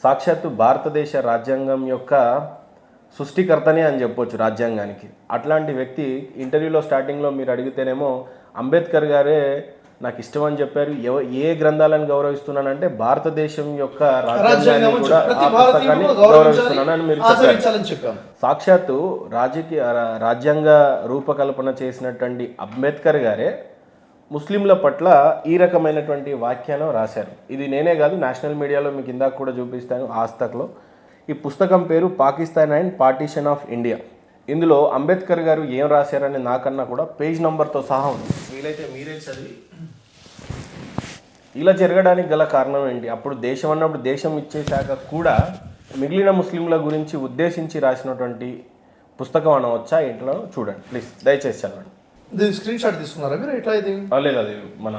సాక్షాత్తు భారతదేశ రాజ్యాంగం యొక్క సృష్టికర్తనే అని చెప్పొచ్చు రాజ్యాంగానికి. అట్లాంటి వ్యక్తి ఇంటర్వ్యూలో స్టార్టింగ్లో మీరు అడిగితేనేమో అంబేద్కర్ గారే నాకు ఇష్టం అని చెప్పారు. ఏ గ్రంథాలను గౌరవిస్తున్నానంటే భారతదేశం యొక్క రాజ్యాంగాన్ని కూడా గౌరవిస్తున్నానని మీరు చెప్పారు. సాక్షాత్తు రాజ్యాంగ రూపకల్పన చేసినటువంటి అంబేద్కర్ గారే ముస్లింల పట్ల ఈ రకమైనటువంటి వ్యాఖ్యానం రాశారు. ఇది నేనే కాదు, నేషనల్ మీడియాలో మీకు ఇందాక కూడా చూపిస్తాను ఆస్తక్లో. ఈ పుస్తకం పేరు Pakistan and partition of India. ఇందులో అంబేద్కర్ గారు ఏం రాశారని నాకన్నా కూడా పేజ్ నెంబర్తో సహా ఉంది. వీలైతే మీరే చదివి ఇలా జరగడానికి గల కారణం ఏంటి, అప్పుడు దేశం అన్నప్పుడు దేశం ఇచ్చేశాక కూడా మిగిలిన ముస్లింల గురించి ఉద్దేశించి రాసినటువంటి పుస్తకం అనవచ్చా ఏంటో చూడండి ప్లీజ్, దయచేసి చదవండి. దీని స్క్రీన్ షాట్ తీసుకున్నారా మీరు? ఎట్లా ఇది? లేదు, అది మన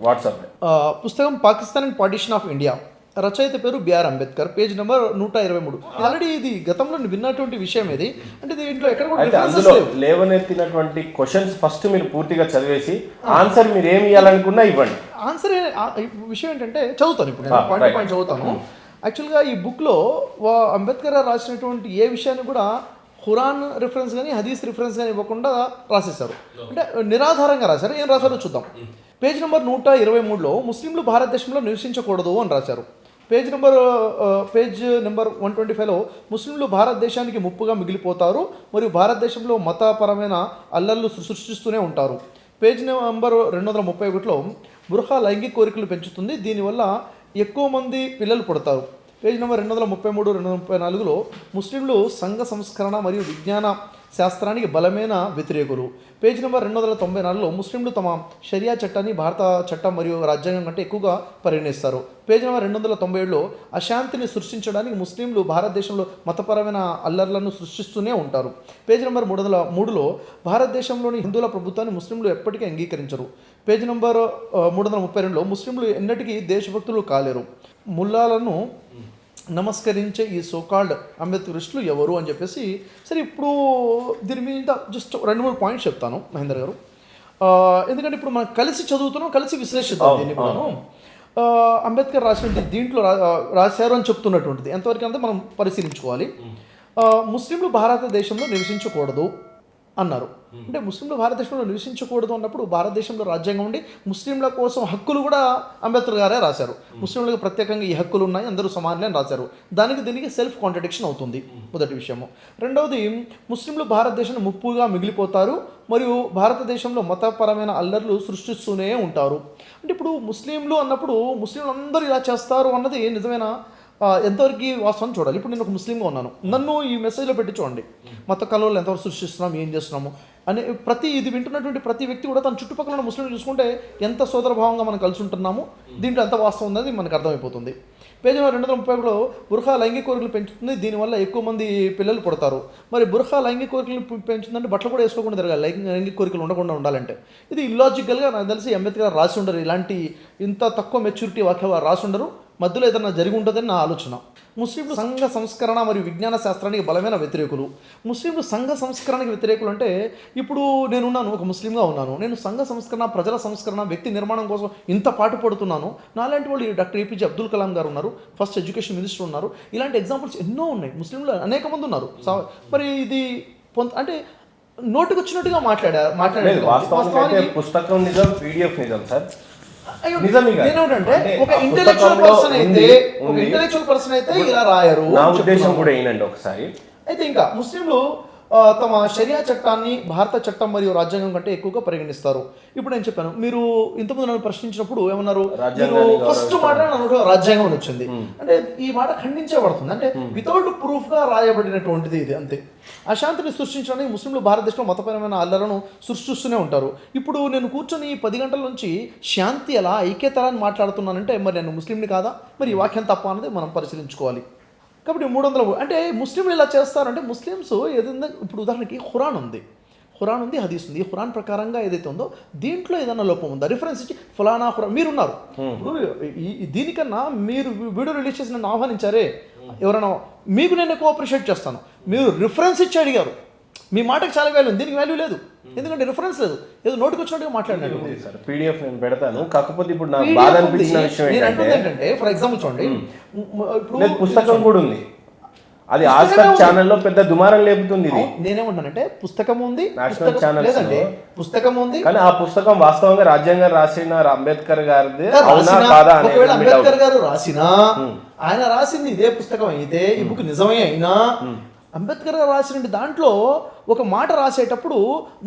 వాట్సాప్ పుస్తకం Pakistan and partition of India, రచయిత పేరు B R Ambedkar, page number 123. Already ఇది గతంలో విన్నటువంటి విషయం ఇది. అంటే దీంట్లో ఎక్కడ అందులో లేవనెత్తినటువంటి క్వశ్చన్స్ ఫస్ట్ మీరు పూర్తిగా చదివేసి ఆన్సర్ మీరు ఏమి ఇవ్వాలనుకున్నా ఇవ్వండి. ఆన్సర్ విషయం ఏంటంటే చదువుతాను ఇప్పుడు నేను పాయింట్ చదువుతాను. యాక్చువల్గా ఈ బుక్లో అంబేద్కర్ గారు రాసినటువంటి ఏ విషయాన్ని కూడా ఖురాన్ రిఫరెన్స్ కానీ హదీస్ రిఫరెన్స్ కానీ ఇవ్వకుండా రాసేశారు. అంటే నిరాధారంగా రాశారు. ఏం రాశారో చూద్దాం. పేజ్ నెంబర్ 123లో ముస్లింలు భారతదేశంలో నివసించకూడదు అని రాశారు. పేజ్ నెంబర్ 125లో ముస్లింలు భారతదేశానికి ముప్పుగా మిగిలిపోతారు మరియు భారతదేశంలో మతపరమైన అల్లర్లు సృష్టిస్తూనే ఉంటారు. పేజ్ నెంబర్ 231లో బుర్ఖా లైంగిక కోరికలు పెంచుతుంది, దీనివల్ల ఎక్కువ మంది పిల్లలు పుడతారు. పేజ్ నెంబర్ 233, 234లో ముస్లింలు సంఘ సంస్కరణ మరియు విజ్ఞాన శాస్త్రానికి బలమైన వ్యతిరేకులు. పేజ్ నెంబర్ 294లో ముస్లింలు తమ షరియా చట్టాన్ని భారత చట్టం మరియు రాజ్యాంగం కంటే ఎక్కువగా పరిగణిస్తారు. పేజ్ నెంబర్ 297లో అశాంతిని సృష్టించడానికి ముస్లింలు భారతదేశంలో మతపరమైన అల్లర్లను సృష్టిస్తూనే ఉంటారు. పేజ్ నెంబర్ 303లో భారతదేశంలోని హిందువుల ప్రభుత్వాన్ని ముస్లింలు ఎప్పటికీ అంగీకరించరు. పేజ్ నెంబర్ 332లో ముస్లింలు ఎన్నటికీ దేశభక్తులు కాలేరు. ముల్లాలను నమస్కరించే ఈ సోకాల్డ్ అంబేద్కరిస్టులు ఎవరు అని చెప్పేసి. సరే, ఇప్పుడు దీని మీద జస్ట్ 2-3 పాయింట్స్ చెప్తాను మహేందర్ గారు. ఎందుకంటే ఇప్పుడు మనం కలిసి చదువుతున్నాం, కలిసి విశ్లేషిద్దాం దీన్ని కూడాను. అంబేద్కర్ రాసినటువంటి దీంట్లో రాశారు అని చెప్తున్నటువంటిది ఎంతవరకు అంటే మనం పరిశీలించుకోవాలి. ముస్లింలు భారతదేశంలో నివసించకూడదు అన్నారు. అంటే ముస్లింలు భారతదేశంలో నివసించకూడదు అన్నప్పుడు భారతదేశంలో రాజ్యాంగం ఉండి ముస్లింల కోసం హక్కులు కూడా అంబేద్కర్ గారే రాశారు. ముస్లింలకు ప్రత్యేకంగా ఈ హక్కులు ఉన్నాయి, అందరూ సమానలే అని రాశారు. దీనికి సెల్ఫ్ కాంట్రడిక్షన్ అవుతుంది, మొదటి విషయము. రెండవది, ముస్లింలు భారతదేశంలో ముప్పుగా మిగిలిపోతారు మరియు భారతదేశంలో మతపరమైన అల్లర్లు సృష్టిస్తూనే ఉంటారు. అంటే ఇప్పుడు ముస్లింలు అన్నప్పుడు ముస్లింలు అందరూ ఇలా చేస్తారు అన్నది నిజమైన ఎంతవరకు వాస్తవం చూడాలి. ఇప్పుడు నేను ఒక ముస్లింగా ఉన్నాను, నన్ను ఈ మెసేజ్లో పెట్టి చూడండి, మత కలవలు ఎంతవరకు సృష్టిస్తున్నాం, ఏం చేస్తున్నాము అనే ఇది వింటున్నటువంటి ప్రతి వ్యక్తి కూడా తన చుట్టుపక్కల ఉన్న ముస్లింలు చూసుకుంటే ఎంత సోదరభావంగా మనం కలిసి ఉంటున్నాము, దీంట్లో ఎంత వాస్తవం ఉందని మనకు అర్థమైపోతుంది. పేజీ 230లో బుర్ఖా లైంగిక కోరికలు పెంచుతుంది, దీనివల్ల ఎక్కువ మంది పిల్లలు పుడతారు. మరి బుర్ఖా లైంగిక కోరికలు పెంచుతుందంటే బట్టలు కూడా వేసుకోకుండా తిరగాలి, లైంగిక కోరికలు ఉండకుండా ఉండాలంటే. ఇది ఇల్లాజికల్గా నాకు తెలిసి అంబేద్కర్ రాసి ఉండరు, ఇలాంటి ఇంత తక్కువ మెచ్యూరిటీ వాక్య రాసి ఉండరు. మధ్యలో ఏదైనా జరిగి ఉంటుందని నా ఆలోచన. ముస్లింలు సంఘ సంస్కరణ మరియు విజ్ఞాన శాస్త్రానికి బలమైన వ్యతిరేకులు. ముస్లింలు సంఘ సంస్కరణకి వ్యతిరేకులు అంటే, ఇప్పుడు నేనున్నాను, ఒక ముస్లింగా ఉన్నాను, నేను సంఘ సంస్కరణ, ప్రజల సంస్కరణ, వ్యక్తి నిర్మాణం కోసం ఇంత పాటు పడుతున్నాను. నాలాంటి వాళ్ళు డాక్టర్ ఏపీజే అబ్దుల్ కలాం గారు ఉన్నారు, ఫస్ట్ ఎడ్యుకేషన్ మినిస్టర్ ఉన్నారు. ఇలాంటి ఎగ్జాంపుల్స్ ఎన్నో ఉన్నాయి. ముస్లింలు అనేక మంది ఉన్నారు. మరి ఇది అంటే నోటికి వచ్చినట్టుగా మాట్లాడారు. పుస్తకం నిజం, పీడిఎఫ్ నిజం సార్. నేనేంటంటే ఒక ఇంటెలెక్చువల్ పర్సన్ అయితే ఇలా రాయరు. నా ఉద్దేశం కూడా ఏంటంటే ఒకసారి అయితే ఇంకా ముస్లింలు తమ షరియా చట్టాన్ని భారత చట్టం మరియు రాజ్యాంగం కంటే ఎక్కువగా పరిగణిస్తారు. ఇప్పుడు నేను చెప్పాను, మీరు ఇంతకుముందు నన్ను ప్రశ్నించినప్పుడు ఏమన్నారు, ఫస్ట్ మాట రాజ్యాంగం అని వచ్చింది. అంటే ఈ మాట ఖండించబడుతుంది. అంటే వితౌట్ ప్రూఫ్గా రాయబడినటువంటిది ఇది, అంతే. అశాంతిని సృష్టించడానికి ముస్లింలు భారతదేశంలో మతపరమైన అల్లలను సృష్టిస్తూనే ఉంటారు. ఇప్పుడు నేను కూర్చొని 10 గంటల నుంచి శాంతి ఎలా, ఐక్యత ఎలా అని మాట్లాడుతున్నానంటే మరి నేను ముస్లింని కాదా? మరి ఈ వాక్యం తప్ప అన్నది మనం పరిశీలించుకోవాలి. కాబట్టి 300 అంటే ముస్లింలు ఇలా చేస్తారంటే, ముస్లిమ్స్ ఏదైనా ఇప్పుడు ఉదాహరణకి ఖురాన్ ఉంది, హదీస్ ఉంది. ఖురాన్ ప్రకారంగా ఏదైతే ఉందో దీంట్లో ఏదైనా లోపం ఉందా, రిఫరెన్స్ ఇచ్చి ఫలానా ఖురాన్ మీరున్నారు. ఇప్పుడు దీనికన్నా మీరు వీడియో రిలీజ్ చేసి నన్ను ఆహ్వానించారే ఎవరైనా, మీకు నేను ఎక్కువ అప్రిషియేట్ చేస్తాను. మీరు రిఫరెన్స్ ఇచ్చి అడిగారు, మీ మాటకి చాలా వాల్యూ ఉంది, దీనికి వాల్యూ లేదు. ఎందుకంటే రిఫరెన్స్ లేదు, ఏదో నోటికి వచ్చినట్టుగా మాట్లాడినట్టు. సార్ పీడిఎఫ్ నేను పెడతాను, కాకపోతే ఇప్పుడు నాకు బాధ అనిపించిన విషయం ఏంటంటే ఫర్ ఎగ్జాంపుల్ చూడండి, ఇప్పుడు పుస్తకం కూడా ఉంది, అది ఆస్కార్ ఛానల్లో పెద్ద దుమారం లేపుతుంది. ఇది నేనేమంటానంటే పుస్తకం ఉంది, నేషనల్ ఛానల్ లేదండి పుస్తకం ఉంది, కానీ ఆ పుస్తకం వాస్తవంగా రాజ్యాంగం రాసిన అంబేద్కర్ గారిది అవునా కాదా అనేది. ఒకవేళ అంబేద్కర్ గారు రాసినా, ఆయన రాసింది ఇదే పుస్తకం అయితే, ఈ బుక్ నిజమే అయినా, అంబేద్కర్ గారు రాసిన దాంట్లో ఒక మాట రాసేటప్పుడు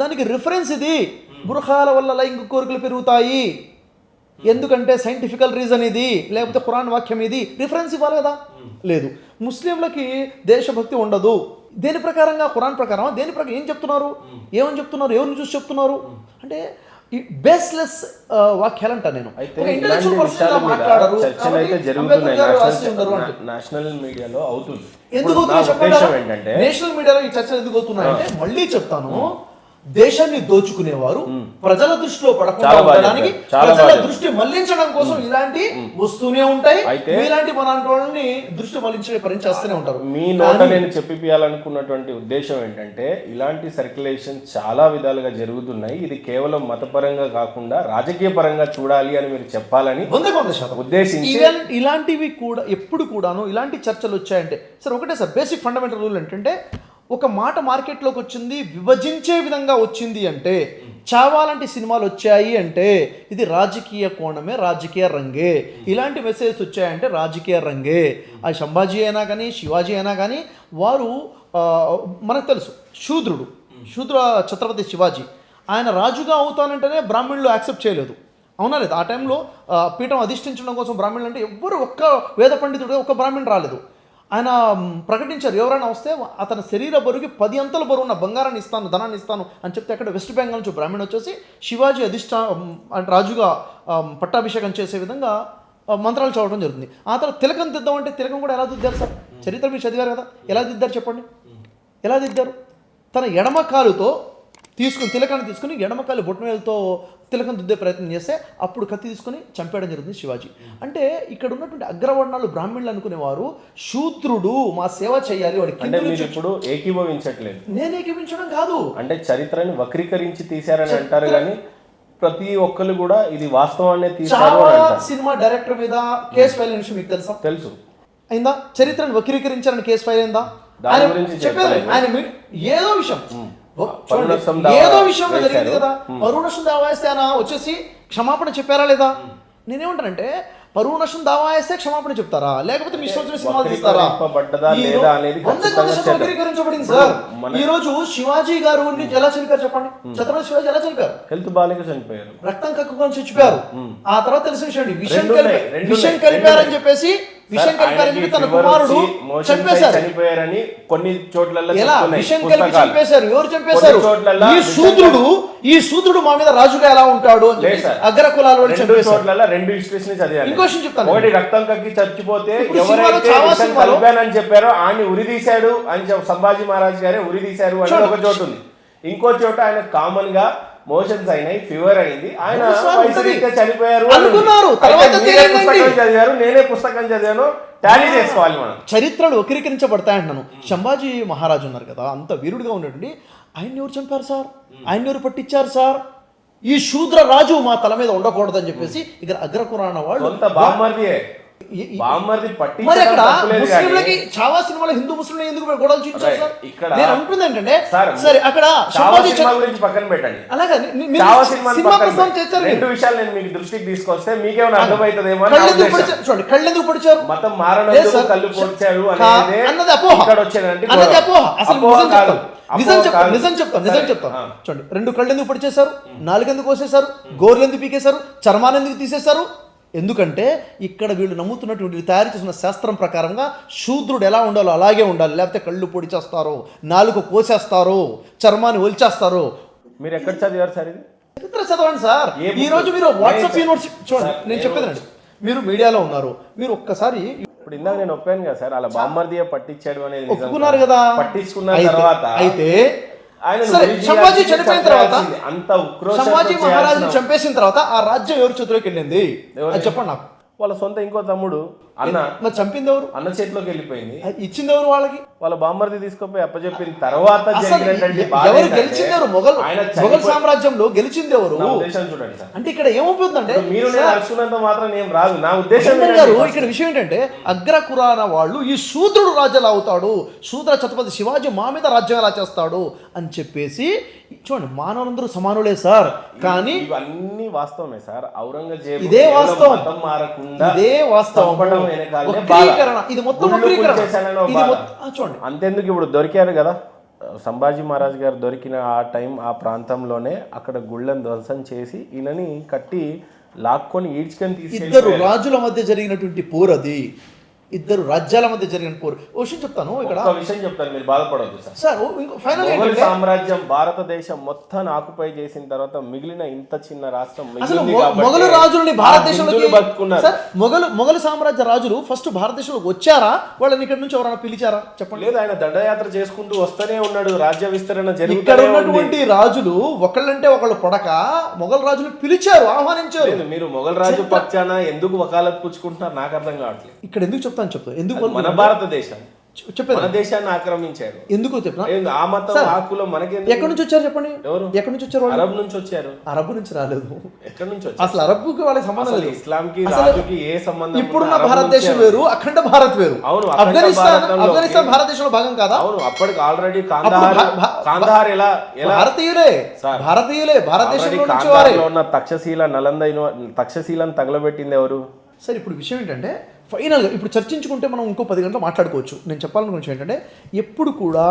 దానికి రిఫరెన్స్ ఇది, బుర్ఖాల వల్ల లైంగిక కోరికలు పెరుగుతాయి, ఎందుకంటే సైంటిఫికల్ రీజన్ ఇది, లేకపోతే ఖురాన్ వాక్యం ఇది, రిఫరెన్స్ ఇవ్వాలి కదా. లేదు. ముస్లింలకి దేశభక్తి ఉండదు, దేని ప్రకారంగా, ఖురాన్ ప్రకారం, దేని ప్రకారం ఏం చెప్తున్నారు, ఏమని చెప్తున్నారు, ఎవరిని చూసి చెప్తున్నారు అంటే బేస్లెస్ వాక్యాలు అంట. నేను నేషనల్ మీడియాలో అవుతుంది. ఎందుకు నేషనల్ మీడియాలో ఈ చర్చలు ఎందుకు అవుతున్నాయంటే, మళ్ళీ చెప్తాను, దేశాన్ని దోచుకునేవారు ప్రజల దృష్టిలో పడకుండా ఉండడానికి, ప్రజల దృష్టి మళ్లించడం కోసం ఇలాంటి వస్తూనే ఉంటాయి. ఇలాంటి మన వాళ్ళని దృష్టి మళ్లించే పని చేస్తూనే ఉంటారు. మీ నోట నేను చెప్పియాలనుకున్నటువంటి ఉద్దేశం ఏంటంటే, ఇలాంటి సర్క్యులేషన్ చాలా విధాలుగా జరుగుతున్నాయి, ఇది కేవలం మతపరంగా కాకుండా రాజకీయ పరంగా చూడాలి అని మీరు చెప్పాలని ఉద్దేశించి, ఇలాంటివి కూడా ఎప్పుడు కూడాను ఇలాంటి చర్చలు వచ్చాయంటే సార్ ఒకటే సార్, బేసిక్ ఫండమెంటల్ రూల్ ఏంటంటే, ఒక మాట మార్కెట్లోకి వచ్చింది, విభజించే విధంగా వచ్చింది అంటే, చావాలంటి సినిమాలు వచ్చాయి అంటే ఇది రాజకీయ కోణమే, రాజకీయ రంగే. ఇలాంటి మెసేజెస్ వచ్చాయంటే రాజకీయ రంగే. ఆ సంభాజీ అయినా కానీ, శివాజీ అయినా కానీ, వారు మనకు తెలుసు శూద్ర ఛత్రపతి శివాజీ, ఆయన రాజుగా అవుతానంటేనే బ్రాహ్మణులు యాక్సెప్ట్ చేయలేదు, అవునా లేదు? ఆ టైంలో పీఠం అధిష్ఠించడం కోసం బ్రాహ్మణులు అంటే ఎవ్వరు, ఒక్క వేద పండితుడు ఒక్క బ్రాహ్మణుడు రాలేదు. ఆయన ప్రకటించారు, ఎవరైనా వస్తే అతని శరీర బరువుకి 10 అంతల బరువున్న బంగారాన్ని ఇస్తాను, ధనాన్ని ఇస్తాను అని చెప్తే, అక్కడ వెస్ట్ బెంగాల్ నుంచి బ్రాహ్మణ్ వచ్చేసి శివాజీ అంటే రాజుగా పట్టాభిషేకం చేసే విధంగా మంత్రాలు చదవడం జరుగుతుంది. ఆ తర్వాత తిలకం దిద్దామంటే తిలకం కూడా ఎలా దిద్దారు సార్? చరిత్ర మీరు చదివారు కదా, ఎలా దిద్దారు చెప్పండి, ఎలా దిద్దారు? తన ఎడమ కాలుతో తిలకాన్ని తీసుకుని ఎడమకాలు బొట్టనవేలుతో తిలకం దిద్దే ప్రయత్నం చేస్తే, అప్పుడు కత్తి తీసుకుని చంపేయడం జరుగుతుంది శివాజీ. అంటే ఇక్కడ ఉన్నటువంటి అగ్రవర్ణాలు బ్రాహ్మణులు అనుకునేవారు, శూద్రుడు మా సేవ చేయాలి, వాడికి ఇప్పుడు ఏకీభవించట్లేదు. నేను ఏకీభవించడం కాదు, అంటే చరిత్రని వక్రీకరించి తీశారని అంటారు, కానీ ప్రతి ఒక్కరు కూడా ఇది వాస్తవాన్ని తీశారు. సినిమా డైరెక్టర్ మీద కేసు ఫైల్ అయిన విషయం మీకు తెలుసా? తెలుసు. అయిందా? చరిత్రను వక్రీకరించారని కేసు ఫైల్ అయిందా? దాని గురించి చెప్పారు ఆయన ఏదో విషయం, ఏదో విషయంలో జరిగింది కదా, పరువు నష్టం దావా వేస్తే ఆయన వచ్చేసి క్షమాపణ చెప్పారా లేదా? నేనేమంటానంటే, పరువు నష్టం దావా వేస్తే క్షమాపణ చెప్తారా, లేకపోతే మీ ఇష్టం సినిమాలు తీస్తారా? వక్రీకరించబడింది సార్. ఈ రోజు శివాజీ గారు ఎలా చనిపోయారు చెప్పండి? ఛత్రపతి శివాజీ ఎలా చనిపోయారు? హెల్త్ బాగాలేక చనిపోయారు, రక్తం కక్కుకొని చచ్చిపోయారు. ఆ తర్వాత తెలిసిన విషయం, విషం కలిపారని చెప్పేసి తన కుమారుడు చనిపోయారని కొన్ని చోట్ల విషం కలిపి చంపేశారు. ఎవరు చంపేశారు? ఈ శూద్రుడు మా మీద రాజుగా ఎలా ఉంటాడు అని అగ్ర కులాల వాళ్ళు చంపేశారు. రెండు హిస్టరీస్ చదివాను. ఇంకో విషయం చెప్తాను, ఒకటి రక్తం కక్కి చచ్చిపోతే ఎవరైతే కలిపానని చెప్పారో ఆయన ఉరి తీశాడు అని సంభాజీ మహారాజ్ గారే ఉరి తీశారు అని ఒక చోటు ఉంది. ఇంకో చోట ఆయన కామన్ గా మోషన్స్ అయినాయి, ఫీవర్ అయింది, ఆయన చనిపోయారు అనుకున్నారు. చదివారు, నేనే పుస్తకం చదివాను, టాలీ చేసుకోవాలి మనం. చరిత్రలు వక్రీకరించబడతాయంటున్నాను. సంభాజీ మహారాజు ఉన్నారు కదా, అంత వీరుడిగా ఉన్నటువంటి ఆయన్ని ఎవరు చంపారు సార్? ఆయన్ని ఎవరు పట్టించారు సార్? ఈ శూద్ర రాజు మా తల మీద ఉండకూడదని చెప్పేసి ఇక్కడ అగ్రకురాణ వాళ్ళు మరి అక్కడ ముస్లింలకి చావా సినిమాలో హిందూ ముస్లింలు ఎందుకు గొడవలు చూపించారు సార్? నేను అంటుంది ఏంటంటే, సరే అక్కడ పక్కన పెట్టండి, అలాగే రెండు విషయాలు నేను మీకు దృష్టికి తీసుకొస్తే మీకేమైనా అర్థమవుతుందేమో. చూడండి, కళ్ళు ఎందుకు పొడిచారు? మతం మారడం కళ్ళు పొడిచారు అన్నది అపోహ, అన్నది అపోహ. అసలు నిజం చెప్తాను. చూడండి, 2 కళ్ళు ఎందుకు పొడిచేశారు? 4 ఎందుకు కోసేశారు? గోర్లు ఎందుకు పీకేశారు? చర్మాన్ని ఎందుకు తీసేశారు? ఎందుకంటే ఇక్కడ వీళ్ళు నమ్ముతున్నటువంటి తయారు చేసిన శాస్త్రం ప్రకారంగా శూద్రుడు ఎలా ఉండాలో అలాగే ఉండాలి, లేకపోతే కళ్ళు పొడి చేస్తారో, నాలుగు కోసేస్తారో, చర్మాన్ని ఒలిచేస్తారో. మీరు ఎక్కడ చదివారు సార్? ఇది చరిత్ర చదవండి సార్. ఈ రోజు మీరు వాట్సాప్ యూనివర్సిటీ చూడండి, నేను చెప్పేదండి, మీరు మీడియాలో ఉన్నారు, మీరు ఒక్కసారి ఇప్పుడు ఇందాక నేను ఒప్పాను కదా సార్, అలా బామ్మర్దియే పట్టించాడు అనేది ఒప్పుకున్నారు కదా. పట్టించుకున్న తర్వాత అయితే సంభాజీ చనిపోయిన తర్వాత, సంభాజీ మహారాజుని చంపేసిన తర్వాత ఆ రాజ్యం ఎవరి చేతిలోకి వెళ్ళింది అది చెప్పండి నాకు. వాళ్ళ సొంత ఇంకో తమ్ముడు అన్న మరి చంపింది ఎవరు? అన్న చేతిలోకి వెళ్ళిపోయింది. ఇచ్చింది ఎవరు వాళ్ళకి? వాళ్ళ బామ్మర్ది తీసుకుపోయి అప్పచెప్పిన తర్వాత ఎవరు గెలిచింది ఎవరు? మొఘల్ సామ్రాజ్యంలో గెలిచింది ఎవరు? ఉద్దేశం చూడండి సార్. అంటే ఇక్కడ ఏమవుతుందంటే మీరు అరుచుకున్నంత మాత్రం ఏం రాదు. నా ఉద్దేశం గారు ఇక్కడ విషయం ఏంటంటే అగ్రకురాన వాళ్ళు ఈ శూద్రుడు రాజ్యాలు అవుతాడు, శూద్ర ఛత్రపతి శివాజీ మా మీద రాజ్యం ఎలా చేస్తాడు అని చెప్పేసి చూడండి, మానవులందరూ సమానులే సార్. కానీ ఇవన్నీ వాస్తవమే సార్. ఔరంగజేబు ఇదే వాస్తవం, మారకుండా ఇదే వాస్తవం. ఇది మొత్తం చూడండి. అంతెందుకు ఇప్పుడు దొరికారు కదా సంభాజీ మహారాజ్ గారు, దొరికిన ఆ టైం ఆ ప్రాంతంలోనే అక్కడ గుళ్ళను ధ్వంసం చేసి ఈయనని కట్టి లాక్కొని ఈడ్చుకొని తీసుకెళ్ళి ఇద్దరు రాజుల మధ్య జరిగినటువంటి పోరు అది, ఇద్దరు రాజ్యాల మధ్య జరిగిన పోరు. ఓ విషయం చెప్తాను, ఇక్కడ విషయం చెప్తాను, మీరు బాధపడవద్దు సార్. సార్ ఫైనల్ మొఘల్ సామ్రాజ్యం భారతదేశం మొత్తాన్ని ఆక్యుపై చేసిన తర్వాత మిగిలిన ఇంత చిన్న రాష్ట్రం మొఘలు రాజులని భారతదేశంలోకి మొఘలు సామ్రాజ్య రాజులు ఫస్ట్ భారతదేశంలోకి వచ్చారా? వాళ్ళని ఇక్కడ నుంచి ఎవరైనా పిలిచారా చెప్పండి? లేదు, ఆయన దండయాత్ర చేసుకుంటూ వస్తూనే ఉన్నాడు. రాజ్య విస్తరణ జరుగుతుంది. ఇక్కడ ఉన్నటువంటి రాజులు ఒకళ్ళంటే ఒకళ్ళు పొడక మొఘల్ రాజులు పిలిచారు, ఆహ్వానించారు. మీరు మొఘల్ రాజు పక్షాన ఎందుకు వకాలత్ పుచ్చుకుంటున్నారు నాకు అర్థం కావట్లేదు. ఇక్కడ ఎందుకు చెప్తాను ఎందుకు మన భారతదేశం చెప్పండి, మన దేశాన్ని ఆక్రమించారు. ఎందుకు చెప్పిన ఆ మతం ఆకులో మనకి ఎక్కడి నుంచి వచ్చారు చెప్పండి? ఎవరు ఎక్కడి నుంచి వచ్చారు? అరబ్ నుంచి వచ్చారు. అరబ్ నుంచి రాలేదు. ఎక్కడి నుంచి వచ్చారు? అసలు అరబ్బుకి వాళ్ళకి సంబంధం లేదు. ఇస్లాంకి రాజుకి ఏ సంబంధం? ఇప్పుడున్న భారతదేశం వేరు, అఖండ భారత్ వేరు. అవును, ఆఫ్ఘనిస్తాన్ భారతదేశంలో భాగం కాదా? అవును, అప్పటికి ఆల్రెడీ కాందహార్ ఎలా భారతీయులే భారతదేశంలో ఉన్న తక్షశీలను తగలబెట్టింది ఎవరు? సరే, ఇప్పుడు విషయం ఏంటంటే ఫైనల్గా ఇప్పుడు చర్చించుకుంటే మనం ఇంకో 10 గంటలు మాట్లాడుకోవచ్చు. నేను చెప్పాలనుకున్న విషయం ఏంటంటే ఎప్పుడు కూడా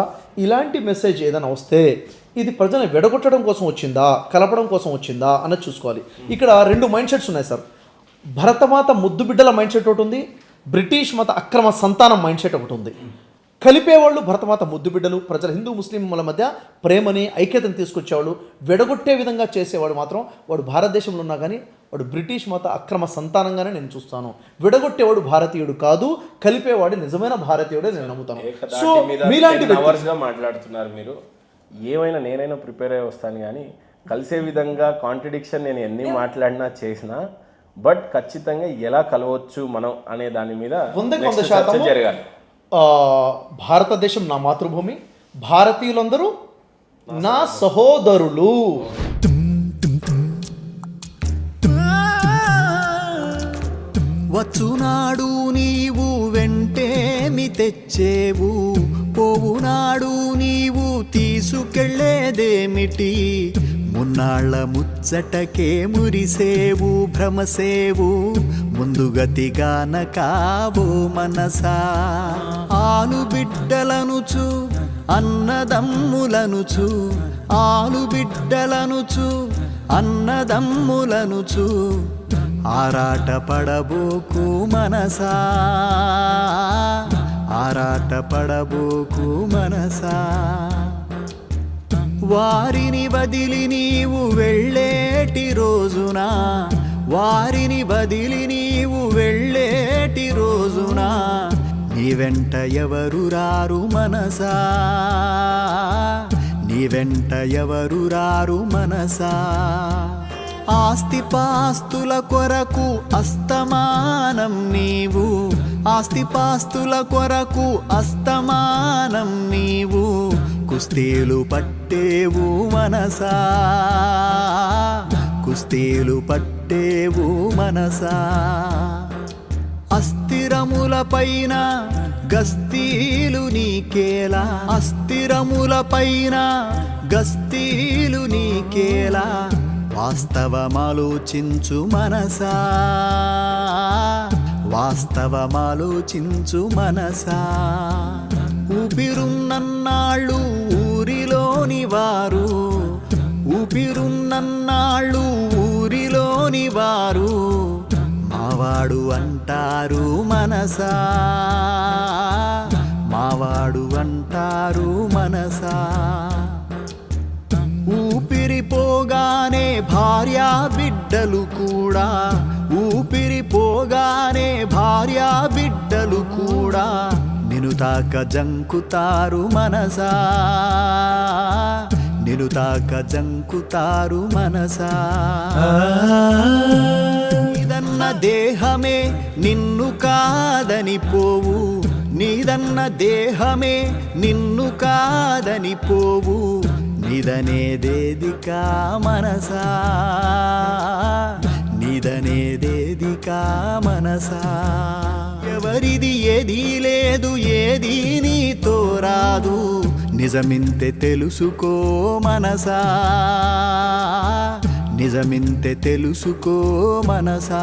ఇలాంటి మెసేజ్ ఏదైనా వస్తే ఇది ప్రజలను విడగొట్టడం కోసం వచ్చిందా, కలపడం కోసం వచ్చిందా అన్నది చూసుకోవాలి. ఇక్కడ 2 మైండ్ సెట్స్ ఉన్నాయి సార్. భరతమాత ముద్దు బిడ్డల మైండ్ సెట్ ఒకటి ఉంది, బ్రిటిష్ మత అక్రమ సంతానం మైండ్ సెట్ ఒకటి ఉంది. కలిపేవాళ్ళు భరతమాత ముద్దు బిడ్డలు, ప్రజల హిందూ ముస్లింల మధ్య ప్రేమని ఐక్యతను తీసుకొచ్చేవాళ్ళు. విడగొట్టే విధంగా చేసేవాడు మాత్రం వాడు భారతదేశంలో ఉన్నా కానీ వాడు బ్రిటిష్ మత అక్రమ సంతానంగానే నేను చూస్తాను. విడగొట్టేవాడు భారతీయుడు కాదు, కలిపేవాడు నిజమైన భారతీయుడే నేను నమ్ముతాను. సో మీలాంటి మాట్లాడుతున్నారు మీరు. ఏమైనా నేనైనా ప్రిపేర్ అయ్యి వస్తాను, కానీ కలిసే విధంగా కాంట్రడిక్షన్ నేను ఎన్ని మాట్లాడినా చేసినా బట్ ఖచ్చితంగా ఎలా కలవచ్చు మనం అనే దాని మీద 100% జరగాలి. భారతదేశం నా మాతృభూమి, భారతీయులందరూ నా సహోదరులు. వచ్చునాడు నీవు వెంటేమి తెచ్చేవు, పోవునాడు నీవు తీసుకెళ్లేదేమిటి, మున్నాళ్ళ ముచ్చటకే మురిసేవు భ్రమసేవు, ముందుగతిగాన కావో మనసా. ఆలు బిడ్డలనుచు అన్నదమ్ములనుచు, ఆలు బిడ్డలనుచు అన్నదమ్ములనుచు, ఆరాట పడబోకు మనసా, ఆరాట పడబోకు మనసా. వారిని వదిలి నీవు వెళ్ళేటి రోజున, వారిని వదిలి నీవు వెళ్ళేటి రోజున, నీ వెంట ఎవరు రారు మనసా, నీ వెంట ఎవరు రారు మనసా. ఆస్తిపాస్తుల కొరకు అస్తమానం నీవు, ఆస్తిపాస్తుల కొరకు అస్తమానం నీవు, కుస్తీలు పట్టేవు మనసా, కుస్తీలు పట్టేవు మనసా. అస్థిరముల పైన గస్తీలు నీకేలా, అస్థిరముల పైన గస్తీలు నీకేలా, వాస్తవమాలోచించు మనసా, వాస్తవమాలోచించు మనసా. ఊపిరున్నన్నాళ్ళు ఊరిలోని వారు, ఊపిరున్నన్నాళ్ళు ఊరిలోని వారు, మావాడు అంటారు మనసా, మావాడు అంటారు మనసా. ఊపిరిపోగానే భార్యా బిడ్డలు కూడా, ఊపిరిపోగానే భార్యా బిడ్డలు కూడా, నిన్ను తాక జంకుతారు మనసా, నిన్ను తాక జంకుతారు మనసా. నీదన్న దేహమే నిన్ను కాదని పోవు, నీదన్న దేహమే నిన్ను కాదని పోవు, నిదనేదేదికా మనసా, నిదనేదేదికా మనసా. ఎవరిది ఏదీ లేదు, ఏదీ నీతో రాదు, నిజమింతే తెలుసుకో మనసా, నిజమింతే తెలుసుకో మనసా.